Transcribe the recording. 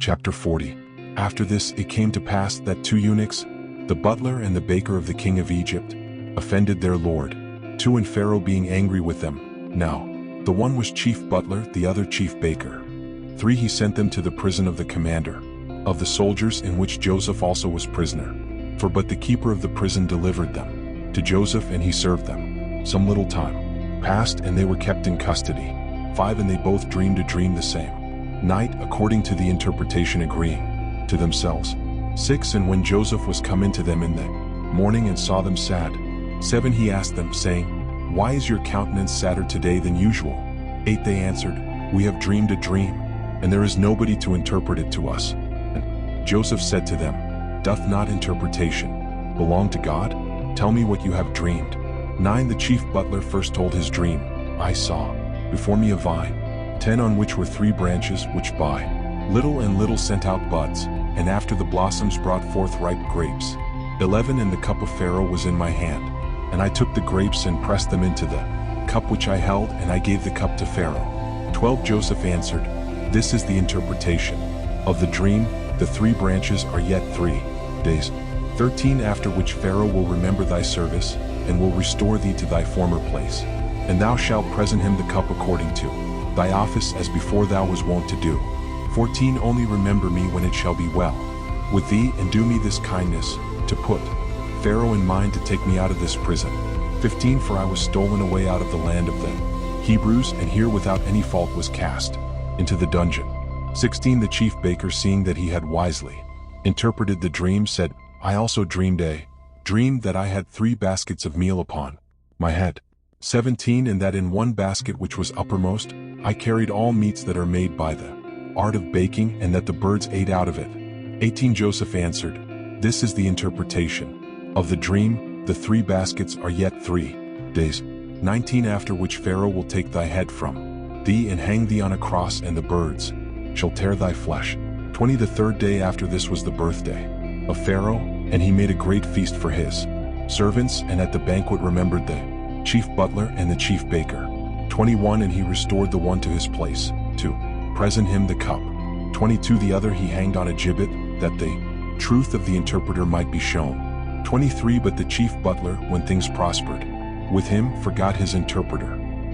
Chapter 40. After this it came to pass that 2 eunuchs, the butler and the baker of the king of Egypt, offended their lord, 2 and Pharaoh being angry with them. Now, the one was chief butler, the other chief baker. 3 He sent them to the prison of the commander of the soldiers, in which Joseph also was prisoner. For but the keeper of the prison delivered them to Joseph, and he served them. Some little time passed, and they were kept in custody. 5 And they both dreamed a dream the same night, according to the interpretation, agreeing to themselves. 6 And when Joseph was come into them in the morning and saw them sad. 7 He asked them, saying, Why is your countenance sadder today than usual? 8 They answered, We have dreamed a dream, and there is nobody to interpret it to us. And Joseph said to them, Doth not interpretation belong to God? Tell me what you have dreamed. 9 The chief butler first told his dream. I saw before me a vine, 10 on which were 3 branches, which by little and little sent out buds, and after the blossoms brought forth ripe grapes. 11 And the cup of Pharaoh was in my hand, and I took the grapes and pressed them into the cup which I held, and I gave the cup to Pharaoh. 12 Joseph answered, This is the interpretation of the dream. The 3 branches are yet 3 days. 13 After which Pharaoh will remember thy service, and will restore thee to thy former place. And thou shalt present him the cup according to thy office, as before thou was wont to do. 14 Only remember me when it shall be well with thee, and do me this kindness, to put Pharaoh in mind to take me out of this prison. 15 For I was stolen away out of the land of the Hebrews, and here without any fault was cast into the dungeon. 16 The chief baker, seeing that he had wisely interpreted the dream, said, I also dreamed a dream, that I had 3 baskets of meal upon my head. 17 And that in one basket which was uppermost, I carried all meats that are made by the art of baking, and that the birds ate out of it. 18 Joseph answered, This is the interpretation of the dream. The 3 baskets are yet 3 days. 19 After which Pharaoh will take thy head from thee, and hang thee on a cross, and the birds shall tear thy flesh. 20 The 3rd day after this was the birthday of Pharaoh, and he made a great feast for his servants, and at the banquet remembered the chief butler and the chief baker. 21 And he restored the one to his place, to present him the cup. 22 The other he hanged on a gibbet, that the truth of the interpreter might be shown. 23 But the chief butler, when things prospered with him, forgot his interpreter.